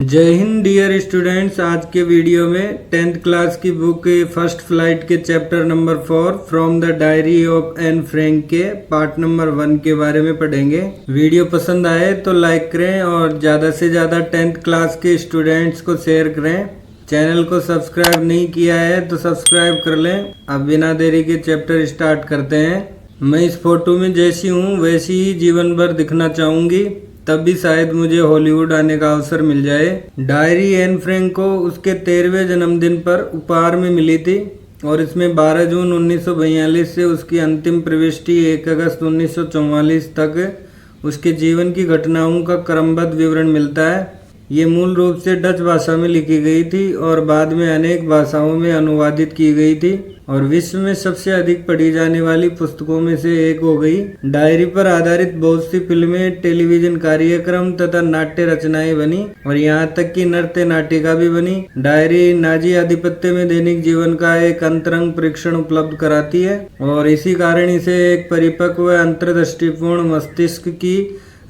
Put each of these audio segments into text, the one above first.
जय Hind dear students. आज के वीडियो में 10th क्लास की बुक फर्स्ट फ्लाइट के chapter number 4 from the diary of Anne Frank के पार्ट नंबर 1 के बारे में पढ़ेंगे। वीडियो पसंद आए तो लाइक करें और ज़्यादा से ज़्यादा 10th क्लास के स्टूडेंट्स को शेयर करें। चैनल को सब्सक्राइब नहीं किया है तो सब्सक्राइब कर लें। अब बिना देरी के चैप्टर स्टार्ट करते हैं। मैं इस फोटो में जैसी हूँ वैसी ही जीवन भर दिखना चाहूँगी, तब भी शायद मुझे हॉलीवुड आने का अवसर मिल जाए। डायरी एन फ्रैंक को उसके 13वें जन्मदिन पर उपहार में मिली थी और इसमें 12 जून 1942 से उसकी अंतिम प्रविष्टि 1 अगस्त 1944 तक उसके जीवन की घटनाओं का क्रमबद्ध विवरण मिलता है। ये मूल रूप से डच भाषा में लिखी गई थी और बाद में अनेक भाषाओं में अनुवादित की गई थी और विश्व में सबसे अधिक पढ़ी जाने वाली पुस्तकों में से एक हो गई। डायरी पर आधारित बहुत सी फिल्में, टेलीविजन कार्यक्रम तथा नाट्य रचनाएं बनी और यहाँ तक कि नृत्य नाटिका भी बनी। डायरी नाजी आधिपत्य में दैनिक जीवन का एक अंतरंग परीक्षण उपलब्ध कराती है और इसी कारण इसे एक परिपक्व अंतर्दृष्टिपूर्ण मस्तिष्क की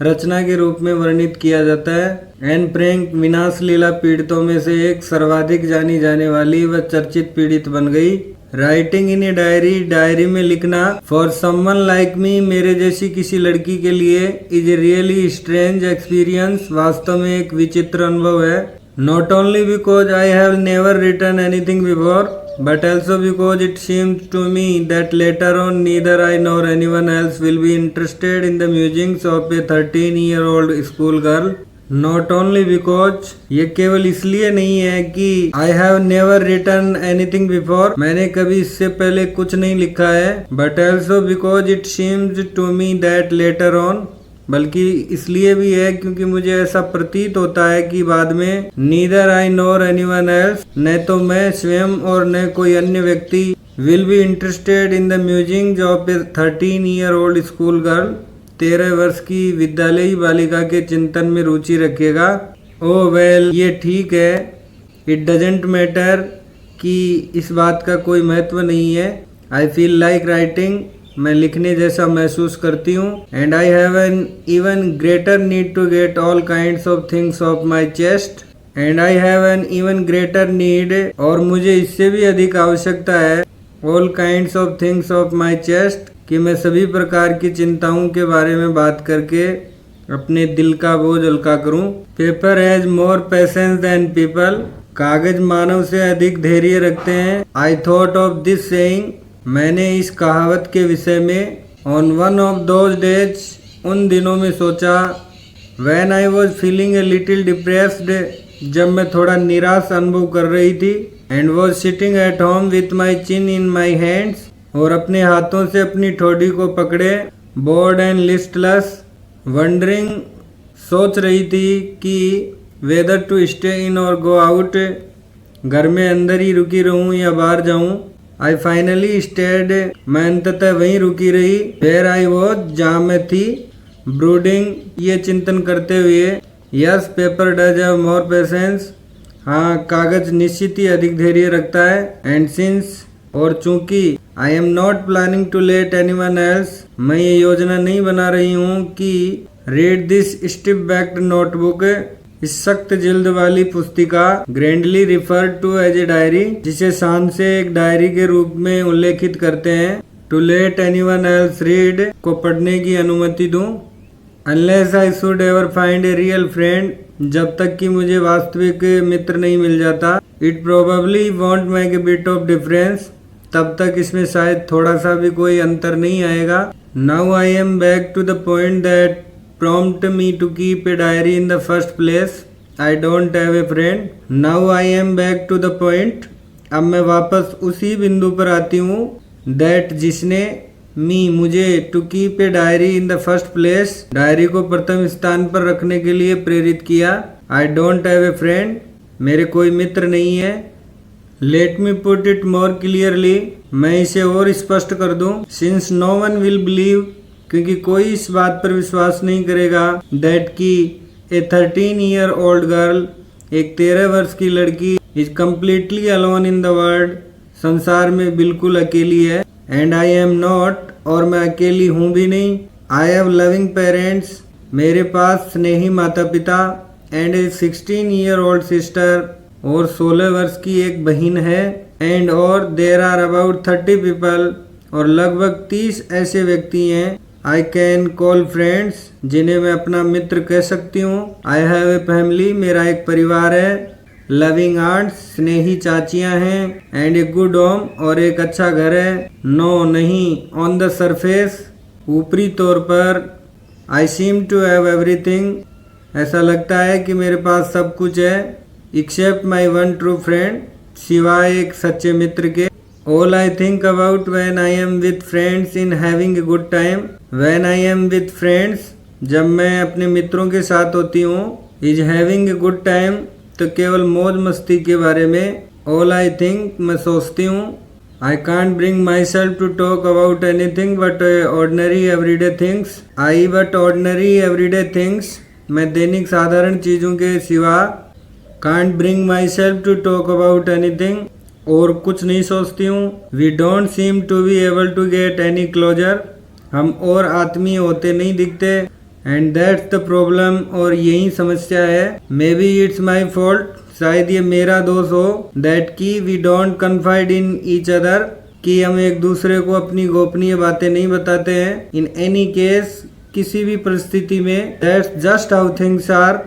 रचना के रूप में वर्णित किया जाता है। एन फ्रैंक विनाश लीला पीड़ितों में से एक सर्वाधिक जानी जाने वाली व चर्चित पीड़ित बन गई। Writing in a diary, diary में लिखना फॉर समवन लाइक मी, मेरे जैसी किसी लड़की के लिए is a really strange experience, वास्तव में एक विचित्र अनुभव है। Not only because I have never written anything before but also because it seems to me that later on neither I nor anyone else will be interested in the musings of a 13-year-old school girl. Not only because, ये केवल इसलिए नहीं है कि I have never written anything before, मैंने कभी इससे पहले कुछ नहीं लिखा है, but also because it seems to me that later on, बल्कि इसलिए भी है क्योंकि मुझे ऐसा प्रतीत होता है कि बाद में neither I nor anyone else, न तो मैं स्वयं और न कोई अन्य व्यक्ति will be interested in the musings of a 13-year-old school girl, 13 वर्ष की विद्यालयी बालिका के चिंतन में रुचि रखेगा। Oh well, ये ठीक है। It doesn't matter, कि इस बात का कोई महत्व नहीं है। I feel like writing, मैं लिखने जैसा महसूस करती हूँ। And I have an even greater need to get all kinds of things off my chest, and I have an even greater need, और मुझे इससे भी अधिक आवश्यकता है, all kinds of things off my chest, कि मैं सभी प्रकार की चिंताओं के बारे में बात करके अपने दिल का बोझ हल्का करूँ। Paper has more patience than people, कागज मानव से अधिक धैर्य रखते हैं। I thought of this saying, मैंने इस कहावत के विषय में on one of those days, उन दिनों में सोचा, when I was feeling a little depressed, जब मैं थोड़ा निराश अनुभव कर रही थी, and was sitting at home with my chin in my hands, और अपने हाथों से अपनी ठोड़ी को पकड़े, बोर्ड एंड लिस्टलेस, वंडरिंग, सोच रही थी कि वेदर टू स्टे इन और गो आउट, घर में अंदर ही रुकी रहूं या बाहर जाऊं। आई फाइनली स्टेड, मैं अंततः वहीं रुकी रही, वेयर आई वॉज, जहाँ मैं थी, ब्रूडिंग, ये चिंतन करते हुए, yes paper does have more patience, हाँ कागज निश्चित ही अधिक धैर्य रखता है, एंड सिंस, और चूंकि, I am not planning to let anyone else, मैं ये योजना नहीं बना रही हूँ कि read this stiff backed notebook, इस सख्त जिल्द वाली पुस्तिका, grandly refer to as a diary, जिसे शान से एक डायरी के रूप में उल्लेखित करते हैं, to let anyone else read, को पढ़ने की अनुमति दूं, unless I should ever find a real friend, जब तक कि मुझे वास्तविक मित्र नहीं मिल जाता, it probably won't make a bit of difference, तब तक इसमें शायद थोड़ा सा भी कोई अंतर नहीं आएगा। Now I am back to the point that prompt me to keep a diary in the first place, I don't have a friend, now I am back to the point, अब मैं वापस उसी बिंदु पर आती हूँ, that जिसने, me मुझे, to keep a diary in the first place, diary को प्रथम स्थान पर रखने के लिए प्रेरित किया। I don't have a friend, मेरे कोई मित्र नहीं है। Let me put it more clearly, मैं इसे और स्पष्ट कर दूँ, since no one will believe, क्योंकि कोई इस बात पर विश्वास नहीं करेगा, दैट की ए 13-year-old गर्ल, एक 13 वर्ष की लड़की, is completely alone in the world, संसार में बिल्कुल अकेली है, एंड आई एम नॉट, और मैं अकेली हूँ भी नहीं। आई हैव लविंग पेरेंट्स, मेरे पास स्नेही माता पिता, एंड ए 16-year-old सिस्टर, और 16 वर्ष की एक बहन है। एंड और देर आर अबाउट 30 पीपल, और लगभग 30 ऐसे व्यक्ति हैं। आई कैन कॉल फ्रेंड्स, जिन्हें मैं अपना मित्र कह सकती हूँ। आई हैव ए फैमिली, मेरा एक परिवार है। लविंग आंट्स, स्नेही चाचियां हैं। एंड ए गुड होम, और एक अच्छा घर है। नो नहीं, ऑन द सरफेस, ऊपरी तौर पर। I seem to have everything, ऐसा लगता है कि मेरे पास सब कुछ है। Except my one true friend, सिवाय एक सच्चे मित्र के। All I think about when I am with friends in having a good time. When I am with friends, जब मैं अपने मित्रों के साथ होती हूँ। Is having a good time, तो केवल मौज मस्ती के बारे में। ऑल आई थिंक, मैं सोचती हूँ। I can't bring myself to talk about anything but ordinary everyday things. I but ordinary everyday things, मैं दैनिक साधारण चीज़ों के सिवा। Can't bring myself to talk about anything, और कुछ नहीं सोचती हूँ। We don't seem to be able to get any closer, हम और आत्मीय होते नहीं दिखते। एंड दैट्स द प्रॉब्लम, और यही समस्या है। Maybe it's my fault, शायद ये मेरा दोष हो। दैट की we don't confide in each other, कि हम एक दूसरे को अपनी गोपनीय बातें नहीं बताते हैं। इन एनी केस, किसी भी परिस्थिति में। That's just how things are,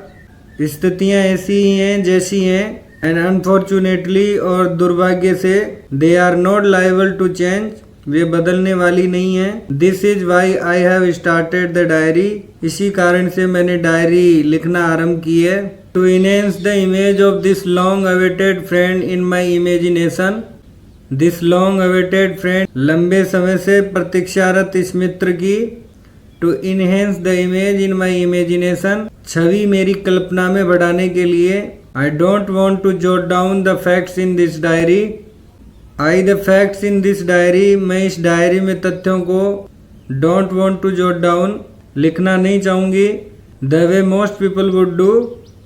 स्थितियाँ ऐसी ही हैं जैसी हैं। एंड अनफॉर्चुनेटली, और दुर्भाग्य से, they are not liable to change, वे बदलने वाली नहीं है। This is why I have started the diary, इसी कारण से मैंने डायरी लिखना आरंभ की है। To enhance the image of this long awaited friend in my imagination. This long awaited friend, लंबे समय से प्रतीक्षारत इस मित्र की। To enhance the image in my imagination, छवि मेरी कल्पना में बढ़ाने के लिए। I don't want to jot down the facts in this diary. I the facts in this diary, मैं इस डायरी में तथ्यों को। Don't want to jot down, लिखना नहीं चाहूँगी। The way most people would do,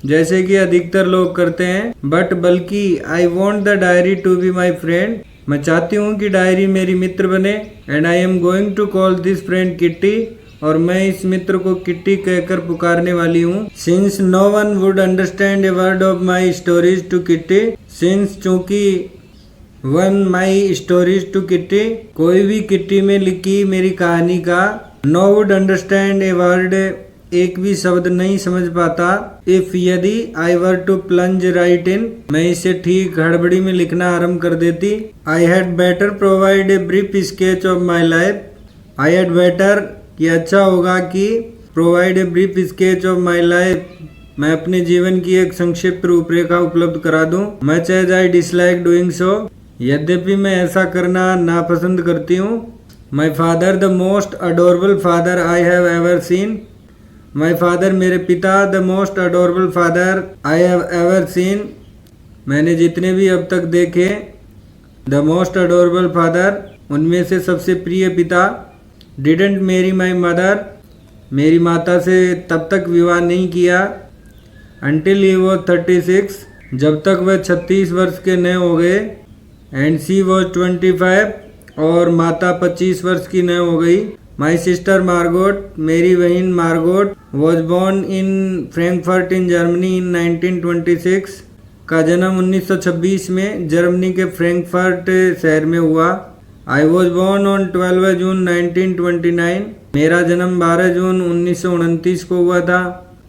जैसे कि अधिकतर लोग करते हैं। बट बल्कि, I want the diary to be my friend, मैं चाहती हूँ कि डायरी मेरी मित्र बने। And I am going to call this friend Kitty, और मैं इस मित्र को किट्टी कहकर पुकारने वाली हूँ। Since no one would understand a word of my stories to Kitty. Since, चूंकि, one my stories to Kitty, कोई भी किट्टी में लिखी मेरी कहानी का। No would understand a word, एक भी शब्द नहीं समझ पाता। इफ, यदि, I were to plunge right in, मैं इसे ठीक हड़बड़ी में लिखना आरंभ कर देती। I had better provide a brief sketch of my life. I had better, ये अच्छा होगा कि, provide a brief sketch of my life, मैं अपने जीवन की एक संक्षिप्त रूपरेखा उपलब्ध करा दूं। Much as I dislike doing so, यद्यपि मैं ऐसा करना नापसंद करती हूँ। My father the most adorable father I have ever seen. My father, मेरे पिता, the most adorable father I have ever seen, मैंने जितने भी अब तक देखे। द मोस्ट अडोरेबल फादर, उनमें से सबसे प्रिय पिता। डिडेंट मेरी माई मदर, मेरी माता से तब तक विवाह नहीं किया। अंटिल ही वॉज 36, जब तक वह 36 वर्ष के न हो गए। एंड सी वॉज 25, और माता 25 वर्ष की न हो गई। माई सिस्टर मार्गोट, मेरी बहन Margot, was born in Frankfurt in Germany in 1926, का जन्म 1926 में जर्मनी के फ्रैंकफर्ट शहर में हुआ। आई वॉज बॉर्न ऑन 12 जून 1929, मेरा जन्म 12 जून 1929 को हुआ था।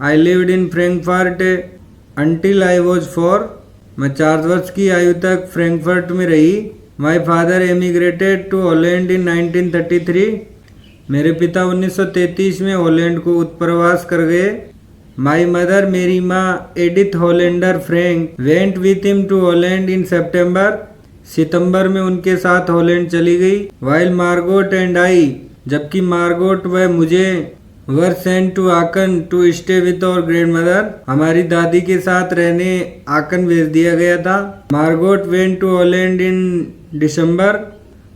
I lived in Frankfurt until I was 4, मैं 4 वर्ष की आयु तक फ्रैंकफर्ट में रही। माई फादर एमिग्रेटेड टू हॉलैंड इन 1933, मेरे पिता 1933 में हॉलैंड को उत्प्रवास कर गए। माई मदर, मेरी माँ, Edith Hollander Frank, went with him to Holland in September, सितंबर में उनके साथ हॉलैंड चली गई। वाइल मार्गोट एंड आई, जबकि मार्गोट व मुझे, were sent to Aachen to stay with her grandmother, हमारी दादी के साथ रहने आकन भेज दिया गया था। Margot went to Holland in December,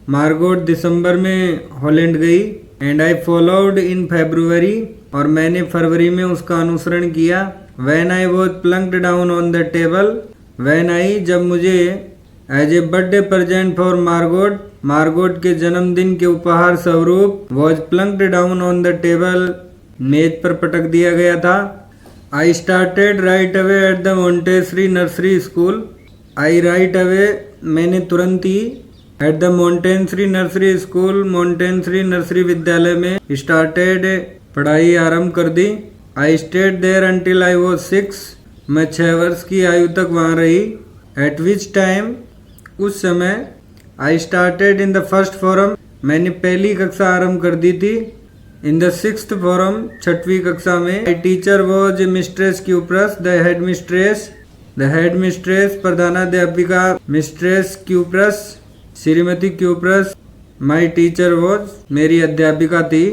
Margot दिसंबर में हॉलैंड गई। And I followed in February, और मैंने फरवरी में उसका अनुसरण किया। When I was plunked down on the table, when I, जब मुझे, as a birthday present for Margot, Margot के जन्मदिन के उपहार स्वरूप, was plunked down on the table, मेज पर पटक दिया गया था। I started right away at the Montessori Nursery School. I right away मैंने तुरंत ही at the Montessori Nursery School, Montessori nursery विद्यालय में started पढ़ाई आरंभ कर दी. I stayed there until I was 6. मैं 6 वर्ष की आयु तक वहाँ रही. At which time उस समय I started in the first form. मैंने पहली कक्षा आरंभ कर दी थी. In the 6th form, 6वीं कक्षा में my teacher was Mistress Cuprus, the headmistress. The headmistress प्रधानाध्यापिका Mistress Cuprus, Shrimati Cuprus. My teacher was मेरी अध्यापिका थी.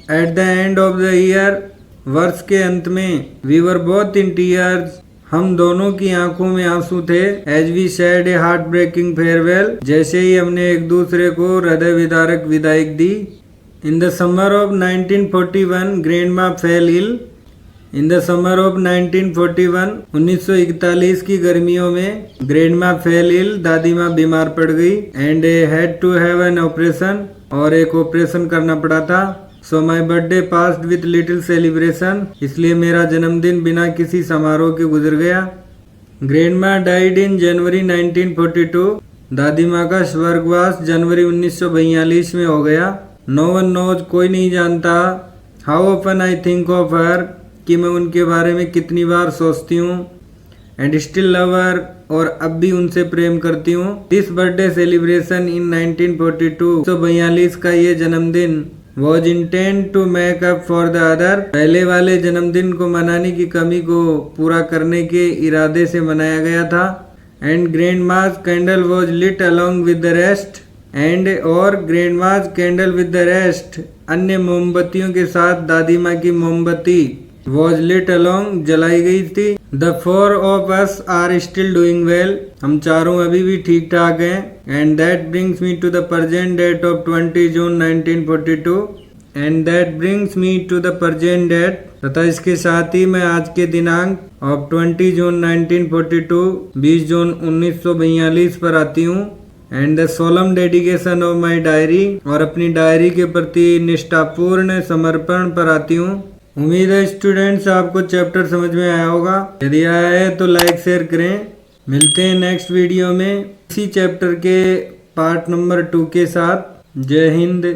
At the end of the year, वर्ष के अंत में we were both in tears. हम दोनों की आंखों में आंसू थे. As we said a heartbreaking farewell, जैसे ही हमने एक दूसरे को हृदय विदारक विदाई दी. In the summer of 1941, grandma fell ill. In the summer of 1941, 1941 की गर्मियों में grandma fell ill, दादी माँ बीमार पड़ गई. And had to have an operation, और एक ऑपरेशन करना पड़ा था. So my birthday passed with little celebration. इसलिए मेरा जन्मदिन बिना किसी समारोह के गुजर गया. Grandma died in January 1942. दादी माँ का स्वर्गवास जनवरी 1942 में हो गया. No one knows, कोई नहीं जानता. How often I think of her, कि मैं उनके बारे में कितनी बार सोचती हूँ. And still love her, और अब भी उनसे प्रेम करती हूँ. This birthday celebration in 1942, 1942 का ये जन्मदिन was intended to make up for the other, पहले वाले जन्मदिन को मनाने की कमी को पूरा करने के इरादे से मनाया गया था. And grandma's candle was lit along with the rest, and और ग्रैंडमाज कैंडल विद द रेस्ट, अन्य मोमबत्तियों के साथ दादी माँ की मोमबत्ती वॉज लिट अलोंग, जलाई गई थी. The 4 of us are still doing well, हम चारों अभी भी ठीक ठाक हैं. And that brings me to the present date of 20 June 1942. And that brings me to the present date, तथा इसके साथ ही मैं आज के दिनांक ऑफ 20 जून 1942, 20 जून 1942 पर आती हूँ. And the solemn dedication of my diary, और अपनी डायरी के प्रति निष्ठापूर्ण समर्पण पर आती हूँ. उम्मीद है स्टूडेंट्स आपको चैप्टर समझ में आया होगा. यदि आया है तो लाइक शेयर करें. मिलते हैं नेक्स्ट वीडियो में इसी चैप्टर के पार्ट नंबर 2 के साथ. जय हिंद.